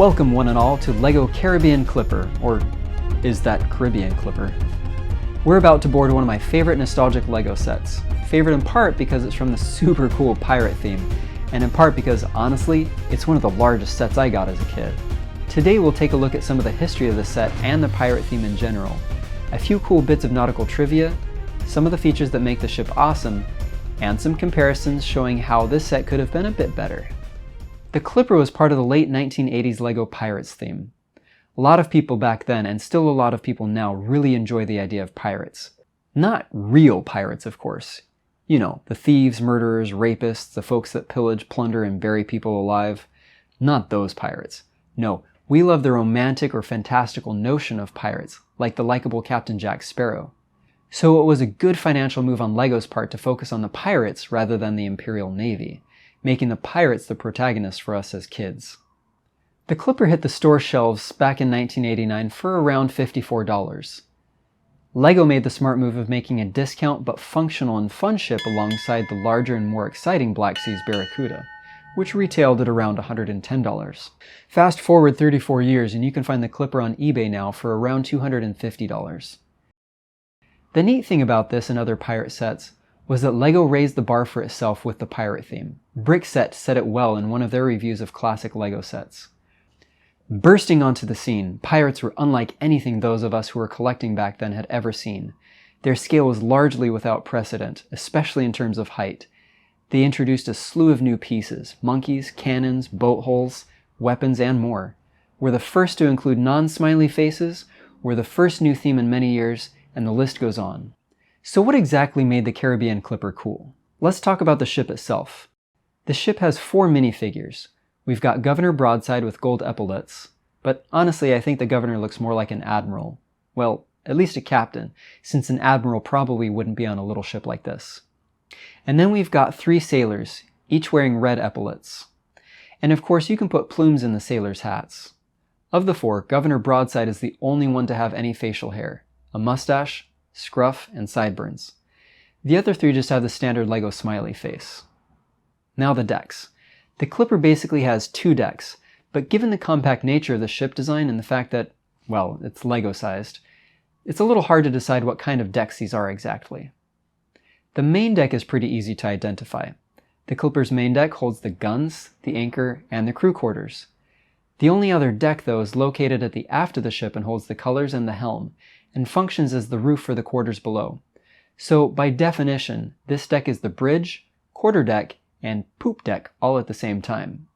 Welcome one and all to LEGO Caribbean Clipper, or is that Caribbean Clipper? We're about to board one of my favorite nostalgic LEGO sets. Favorite in part because it's from the super cool pirate theme, and in part because, honestly, it's one of the largest sets I got as a kid. Today we'll take a look at some of the history of the set and the pirate theme in general, a few cool bits of nautical trivia, some of the features that make the ship awesome, and some comparisons showing how this set could have been a bit better. The Clipper was part of the late 1980s LEGO Pirates theme. A lot of people back then, and still a lot of people now, really enjoy the idea of pirates. Not real pirates, of course. You know, the thieves, murderers, rapists, the folks that pillage, plunder, and bury people alive. Not those pirates. No, we love the romantic or fantastical notion of pirates, like the likable Captain Jack Sparrow. So it was a good financial move on LEGO's part to focus on the pirates rather than the Imperial Navy, making the pirates the protagonists for us as kids. The Clipper hit the store shelves back in 1989 for around $54. LEGO made the smart move of making a discount but functional and fun ship alongside the larger and more exciting Black Seas Barracuda, which retailed at around $110. Fast forward 34 years and you can find the Clipper on eBay now for around $250. The neat thing about this and other pirate sets was that LEGO raised the bar for itself with the pirate theme. Brickset said it well in one of their reviews of classic LEGO sets. Bursting onto the scene, pirates were unlike anything those of us who were collecting back then had ever seen. Their scale was largely without precedent, especially in terms of height. They introduced a slew of new pieces: monkeys, cannons, boat hulls, weapons, and more. Were the first to include non-smiley faces, were the first new theme in many years, and the list goes on. So what exactly made the Caribbean Clipper cool? Let's talk about the ship itself. The ship has 4 minifigures. We've got Governor Broadside with gold epaulets, but honestly I think the Governor looks more like an admiral. Well, at least a captain, since an admiral probably wouldn't be on a little ship like this. And then we've got 3 sailors, each wearing red epaulets. And of course you can put plumes in the sailors' hats. Of the 4, Governor Broadside is the only one to have any facial hair, a mustache, scruff, and sideburns. The other 3 just have the standard LEGO smiley face. Now the decks. The Clipper basically has 2 decks, but given the compact nature of the ship design and the fact that, well, it's LEGO sized, it's a little hard to decide what kind of decks these are exactly. The main deck is pretty easy to identify. The Clipper's main deck holds the guns, the anchor, and the crew quarters. The only other deck, though, is located at the aft of the ship and holds the colors and the helm, and functions as the roof for the quarters below. So, by definition, this deck is the bridge, quarterdeck, and poop deck all at the same time.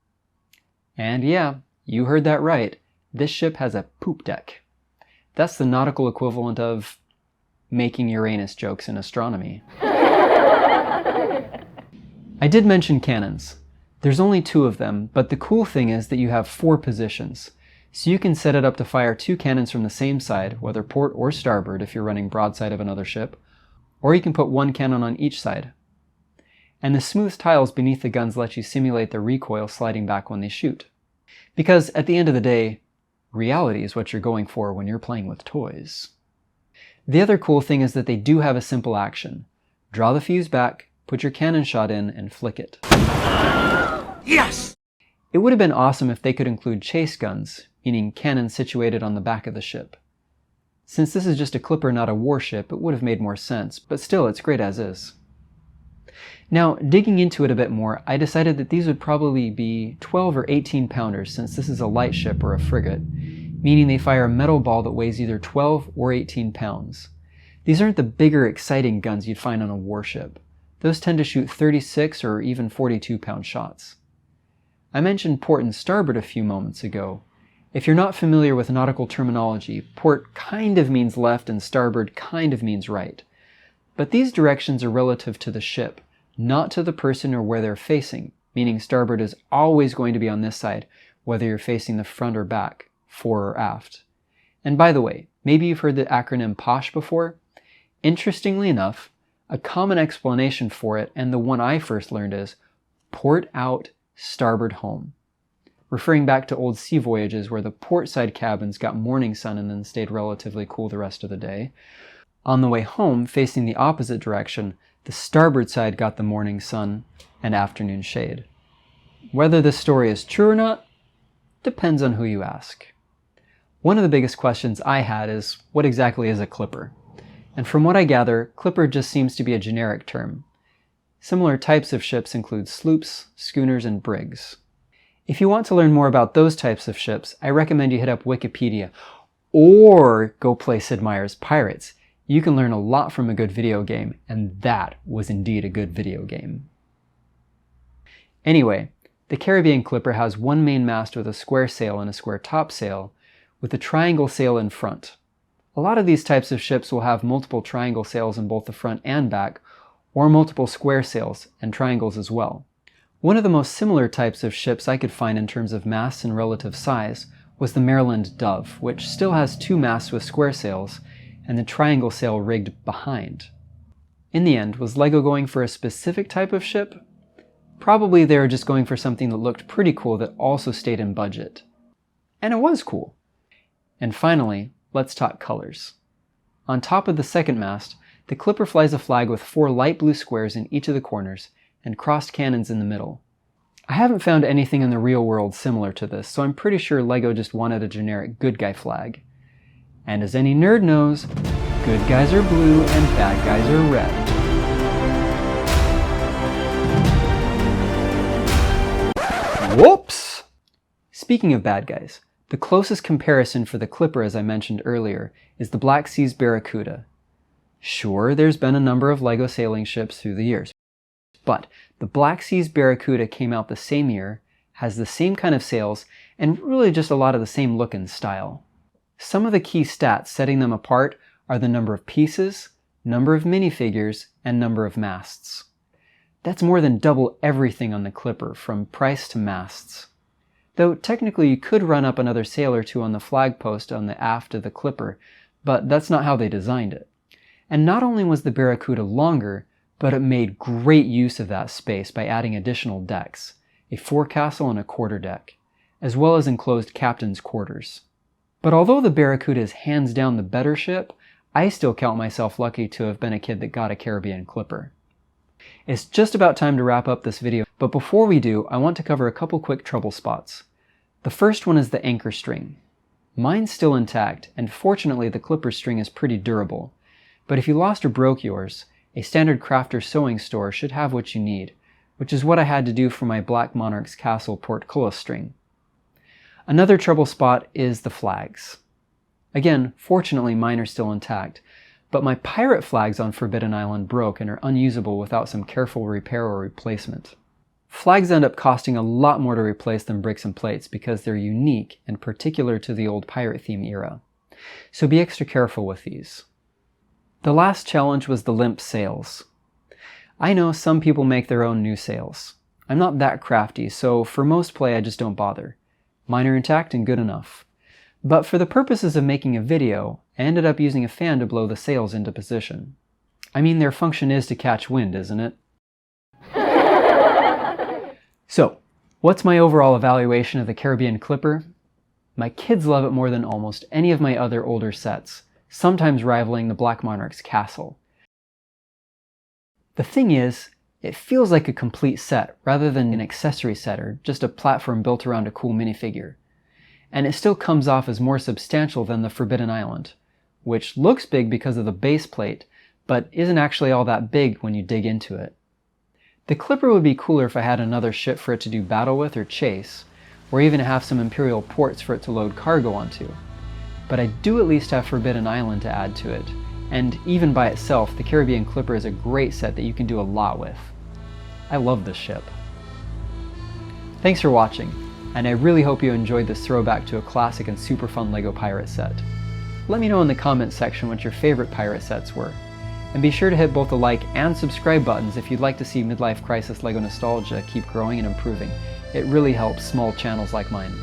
And yeah, you heard that right, this ship has a poop deck. That's the nautical equivalent of making Uranus jokes in astronomy. I did mention cannons. There's only 2 of them, but the cool thing is that you have 4 positions. So you can set it up to fire 2 cannons from the same side, whether port or starboard if you're running broadside of another ship, or you can put 1 cannon on each side. And the smooth tiles beneath the guns let you simulate the recoil sliding back when they shoot. Because at the end of the day, reality is what you're going for when you're playing with toys. The other cool thing is that they do have a simple action. Draw the fuse back, put your cannon shot in, and flick it. Yes! It would have been awesome if they could include chase guns, meaning cannons situated on the back of the ship. Since this is just a Clipper, not a warship, it would have made more sense, but still, it's great as is. Now, digging into it a bit more, I decided that these would probably be 12 or 18 pounders since this is a light ship or a frigate, meaning they fire a metal ball that weighs either 12 or 18 pounds. These aren't the bigger, exciting guns you'd find on a warship. Those tend to shoot 36 or even 42-pound shots. I mentioned port and starboard a few moments ago. If you're not familiar with nautical terminology, port kind of means left and starboard kind of means right. But these directions are relative to the ship, not to the person or where they're facing, meaning starboard is always going to be on this side, whether you're facing the front or back, fore or aft. And by the way, maybe you've heard the acronym POSH before? Interestingly enough, a common explanation for it, and the one I first learned, is port out, starboard home, referring back to old sea voyages where the port side cabins got morning sun and then stayed relatively cool the rest of the day. On the way home, facing the opposite direction, the starboard side got the morning sun and afternoon shade. Whether this story is true or not, Depends on who you ask. One of the biggest questions I had is, what exactly is a clipper? And from what I gather, clipper just seems to be a generic term. Similar types of ships include sloops, schooners, and brigs. If you want to learn more about those types of ships, I recommend you hit up Wikipedia, or go play Sid Meier's Pirates. You can learn a lot from a good video game, and that was indeed a good video game. Anyway, the Caribbean clipper has one main mast with a square sail and a square topsail, with a triangle sail in front. A lot of these types of ships will have multiple triangle sails in both the front and back, or multiple square sails and triangles as well. One of the most similar types of ships I could find in terms of masts and relative size was the Maryland Dove, which still has two masts with square sails and the triangle sail rigged behind. In the end, was LEGO going for a specific type of ship? Probably they were just going for something that looked pretty cool that also stayed in budget. And it was cool. And finally, let's talk colors. On top of the second mast, the clipper flies a flag with 4 light blue squares in each of the corners and crossed cannons in the middle. I haven't found anything in the real world similar to this, so I'm pretty sure LEGO just wanted a generic good guy flag. And as any nerd knows, good guys are blue and bad guys are red. Whoops! Speaking of bad guys, the closest comparison for the clipper, as I mentioned earlier, is the Black Sea's Barracuda. Sure, there's been a number of LEGO sailing ships through the years, but the Black Sea's Barracuda came out the same year, has the same kind of sails, and really just a lot of the same look and style. Some of the key stats setting them apart are the number of pieces, number of minifigures, and number of masts. That's more than double everything on the clipper, from price to masts. Though technically you could run up another sail or two on the flag post on the aft of the clipper, but that's not how they designed it. And not only was the Barracuda longer, but it made great use of that space by adding additional decks, a forecastle and a quarterdeck, as well as enclosed captain's quarters. But although the Barracuda is hands down the better ship, I still count myself lucky to have been a kid that got a Caribbean clipper. It's just about time to wrap up this video, but before we do, I want to cover a couple quick trouble spots. The first one is the anchor string. Mine's still intact, and fortunately the clipper string is pretty durable. But if you lost or broke yours, a standard crafter sewing store should have what you need, which is what I had to do for my Black Monarch's Castle portcullis string. Another trouble spot is the flags. Again, fortunately mine are still intact, but my pirate flags on Forbidden Island broke and are unusable without some careful repair or replacement. Flags end up costing a lot more to replace than bricks and plates because they're unique and particular to the old pirate theme era. So be extra careful with these. The last challenge was the limp sails. I know some people make their own new sails. I'm not that crafty, so for most play I just don't bother. Mine are intact and good enough. But for the purposes of making a video, I ended up using a fan to blow the sails into position. I mean, their function is to catch wind, isn't it? So, what's my overall evaluation of the Caribbean clipper? My kids love it more than almost any of my other older sets, sometimes rivaling the Black Monarch's Castle. The thing is, it feels like a complete set rather than an accessory set or just a platform built around a cool minifigure. And it still comes off as more substantial than the Forbidden Island, which looks big because of the base plate, but isn't actually all that big when you dig into it. The clipper would be cooler if I had another ship for it to do battle with or chase, or even have some Imperial ports for it to load cargo onto. But I do at least have Forbidden Island to add to it, and even by itself, the Caribbean clipper is a great set that you can do a lot with. I love this ship. Thanks for watching, and I really hope you enjoyed this throwback to a classic and super fun LEGO pirate set. Let me know in the comments section what your favorite pirate sets were. And be sure to hit both the like and subscribe buttons if you'd like to see Midlife Crisis LEGO nostalgia keep growing and improving. It really helps small channels like mine.